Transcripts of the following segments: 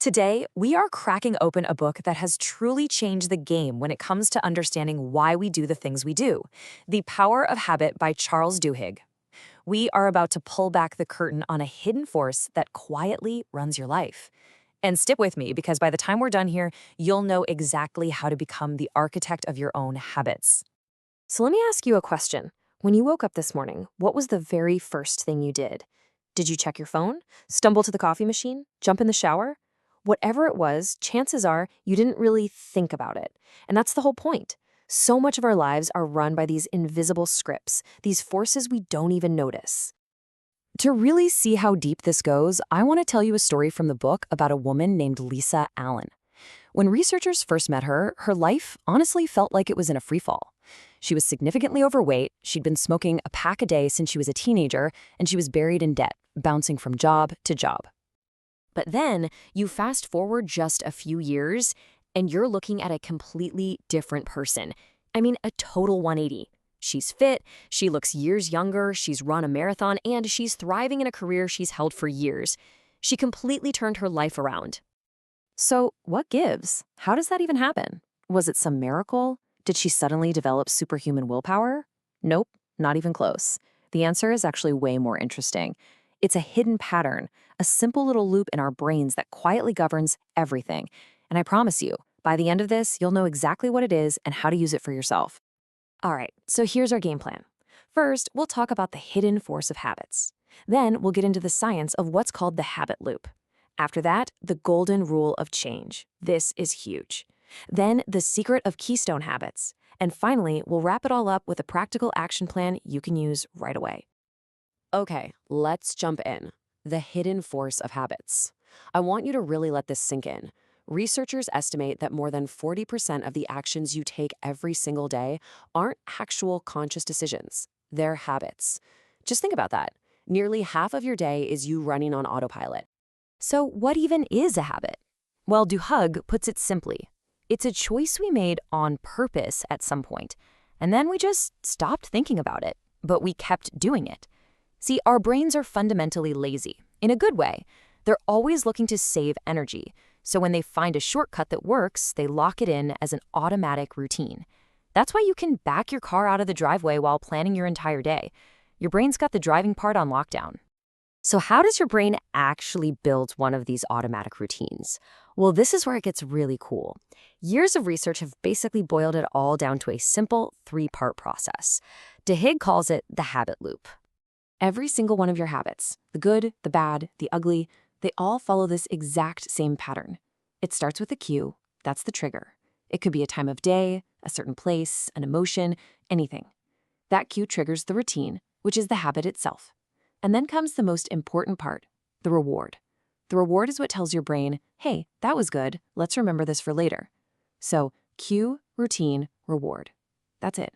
Today, we are cracking open a book that has truly changed the game when it comes to understanding why we do the things we do. The Power of Habit by Charles Duhigg. We are about to pull back the curtain on a hidden force that quietly runs your life. And stick with me because by the time we're done here, you'll know exactly how to become the architect of your own habits. So let me ask you a question. When you woke up this morning, what was the very first thing you did? Did you check your phone? Stumble to the coffee machine? Jump in the shower? Whatever it was, chances are you didn't really think about it. And that's the whole point. So much of our lives are run by these invisible scripts, these forces we don't even notice. To really see how deep this goes, I want to tell you a story from the book about a woman named Lisa Allen. When researchers first met her, her life honestly felt like it was in a freefall. She was significantly overweight, she'd been smoking a pack a day since she was a teenager, and she was buried in debt, bouncing from job to job. But then, you fast forward just a few years, and you're looking at a completely different person. I mean, a total 180. She's fit, she looks years younger, she's run a marathon, and she's thriving in a career she's held for years. She completely turned her life around. So, what gives? How does that even happen? Was it some miracle? Did she suddenly develop superhuman willpower? Nope, not even close. The answer is actually way more interesting. It's a hidden pattern, a simple little loop in our brains that quietly governs everything. And I promise you, by the end of this, you'll know exactly what it is and how to use it for yourself. All right, so here's our game plan. First, we'll talk about the hidden force of habits. Then we'll get into the science of what's called the habit loop. After that, the golden rule of change. This is huge. Then the secret of keystone habits. And finally, we'll wrap it all up with a practical action plan you can use right away. Okay, let's jump in. The hidden force of habits. I want you to really let this sink in. Researchers estimate that more than 40% of the actions you take every single day aren't actual conscious decisions. They're habits. Just think about that. Nearly half of your day is you running on autopilot. So what even is a habit? Well, Duhigg puts it simply. It's a choice we made on purpose at some point, and then we just stopped thinking about it, but we kept doing it. See, our brains are fundamentally lazy, in a good way. They're always looking to save energy, so when they find a shortcut that works, they lock it in as an automatic routine. That's why you can back your car out of the driveway while planning your entire day. Your brain's got the driving part on lockdown. So how does your brain actually build one of these automatic routines? Well, this is where it gets really cool. Years of research have basically boiled it all down to a simple three-part process. Duhigg calls it the habit loop. Every single one of your habits, the good, the bad, the ugly, they all follow this exact same pattern. It starts with a cue, that's the trigger. It could be a time of day, a certain place, an emotion, anything. That cue triggers the routine, which is the habit itself. And then comes the most important part, the reward. The reward is what tells your brain, hey, that was good, let's remember this for later. So, cue, routine, reward. That's it.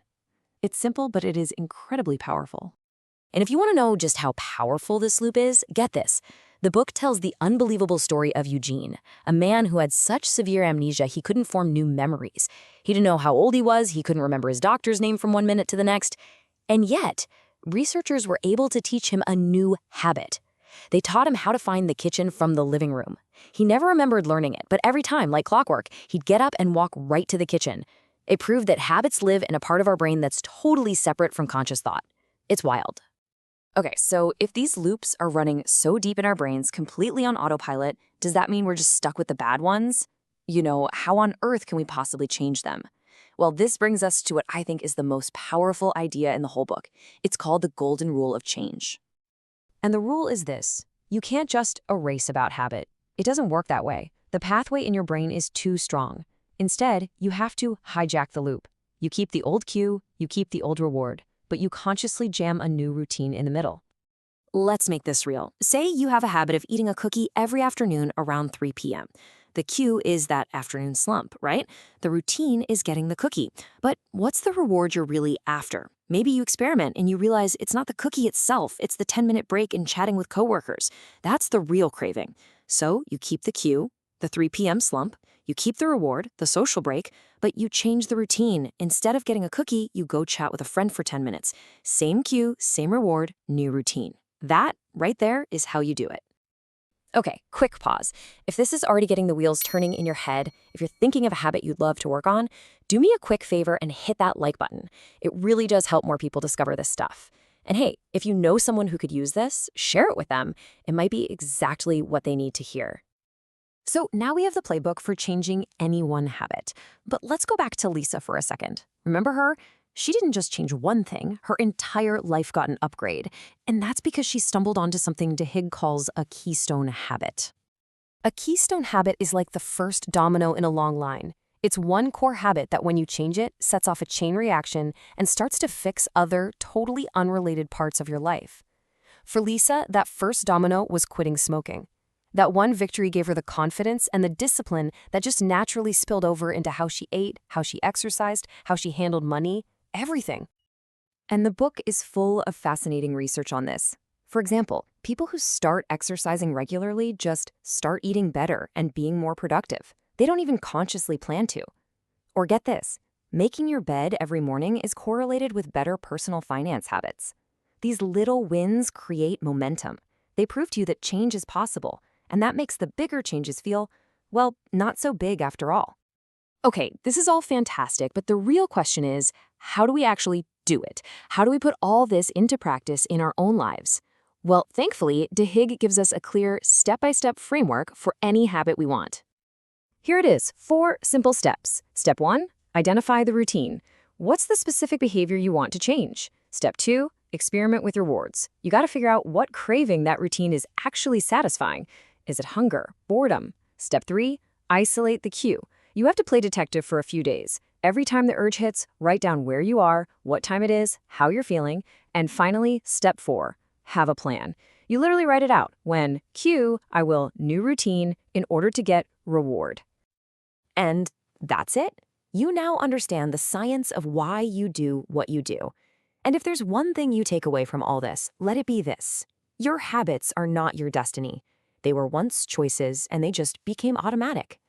It's simple, but it is incredibly powerful. And if you want to know just how powerful this loop is, get this. The book tells the unbelievable story of Eugene, a man who had such severe amnesia he couldn't form new memories. He didn't know how old he was, he couldn't remember his doctor's name from one minute to the next. And yet, researchers were able to teach him a new habit. They taught him how to find the kitchen from the living room. He never remembered learning it, but every time, like clockwork, he'd get up and walk right to the kitchen. It proved that habits live in a part of our brain that's totally separate from conscious thought. It's wild. Okay, so if these loops are running so deep in our brains, completely on autopilot, does that mean we're just stuck with the bad ones? You know, how on earth can we possibly change them? Well, this brings us to what I think is the most powerful idea in the whole book. It's called the golden rule of change. And the rule is this: you can't just erase a bad habit. It doesn't work that way. The pathway in your brain is too strong. Instead, you have to hijack the loop. You keep the old cue, you keep the old reward, but you consciously jam a new routine in the middle. Let's make this real. Say you have a habit of eating a cookie every afternoon around 3 p.m. The cue is that afternoon slump, right? The routine is getting the cookie. But what's the reward you're really after? Maybe you experiment and you realize it's not the cookie itself, it's the 10-minute break and chatting with coworkers. That's the real craving. So you keep the cue, the 3 p.m. slump, you keep the reward, the social break, but you change the routine. Instead of getting a cookie, you go chat with a friend for 10 minutes. Same cue, same reward, new routine. That, right there, is how you do it. Okay, quick pause. If this is already getting the wheels turning in your head, if you're thinking of a habit you'd love to work on, do me a quick favor and hit that like button. It really does help more people discover this stuff. And hey, if you know someone who could use this, share it with them. It might be exactly what they need to hear. So now we have the playbook for changing any one habit. But let's go back to Lisa for a second. Remember her? She didn't just change one thing, her entire life got an upgrade. And that's because she stumbled onto something Duhigg calls a keystone habit. A keystone habit is like the first domino in a long line. It's one core habit that when you change it, sets off a chain reaction and starts to fix other, totally unrelated parts of your life. For Lisa, that first domino was quitting smoking. That one victory gave her the confidence and the discipline that just naturally spilled over into how she ate, how she exercised, how she handled money, everything. And the book is full of fascinating research on this. For example, people who start exercising regularly just start eating better and being more productive. They don't even consciously plan to. Or get this, making your bed every morning is correlated with better personal finance habits. These little wins create momentum. They prove to you that change is possible, and that makes the bigger changes feel, well, not so big after all. Okay, this is all fantastic, but the real question is, how do we actually do it? How do we put all this into practice in our own lives? Well, thankfully, Duhigg gives us a clear step-by-step framework for any habit we want. Here it is, 4 simple steps. Step 1, identify the routine. What's the specific behavior you want to change? Step 2, experiment with rewards. You got to figure out what craving that routine is actually satisfying. Is it hunger, boredom? Step 3, isolate the cue. You have to play detective for a few days. Every time the urge hits, write down where you are, what time it is, how you're feeling. And finally, step 4, have a plan. You literally write it out. When cue, I will new routine in order to get reward. And that's it. You now understand the science of why you do what you do. And if there's one thing you take away from all this, let it be this. Your habits are not your destiny. They were once choices, and they just became automatic.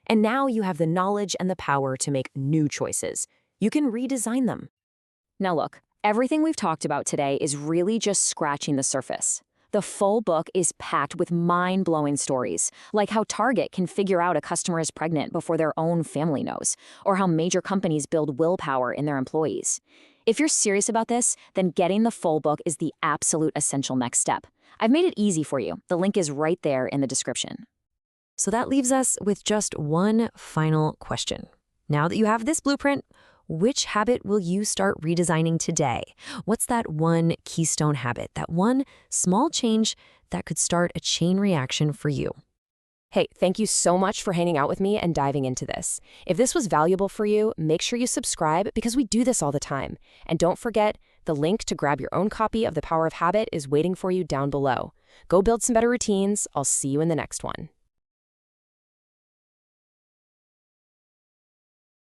And now you have the knowledge and the power to make new choices. You can redesign them. Now look, everything we've talked about today is really just scratching the surface. The full book is packed with mind-blowing stories, like how Target can figure out a customer is pregnant before their own family knows, or how major companies build willpower in their employees. If you're serious about this, then getting the full book is the absolute essential next step. I've made it easy for you. The link is right there in the description. So that leaves us with just one final question. Now that you have this blueprint, which habit will you start redesigning today? What's that one keystone habit, that one small change that could start a chain reaction for you? Hey, thank you so much for hanging out with me and diving into this. If this was valuable for you, make sure you subscribe because we do this all the time. And don't forget, the link to grab your own copy of The Power of Habit is waiting for you down below. Go build some better routines. I'll see you in the next one.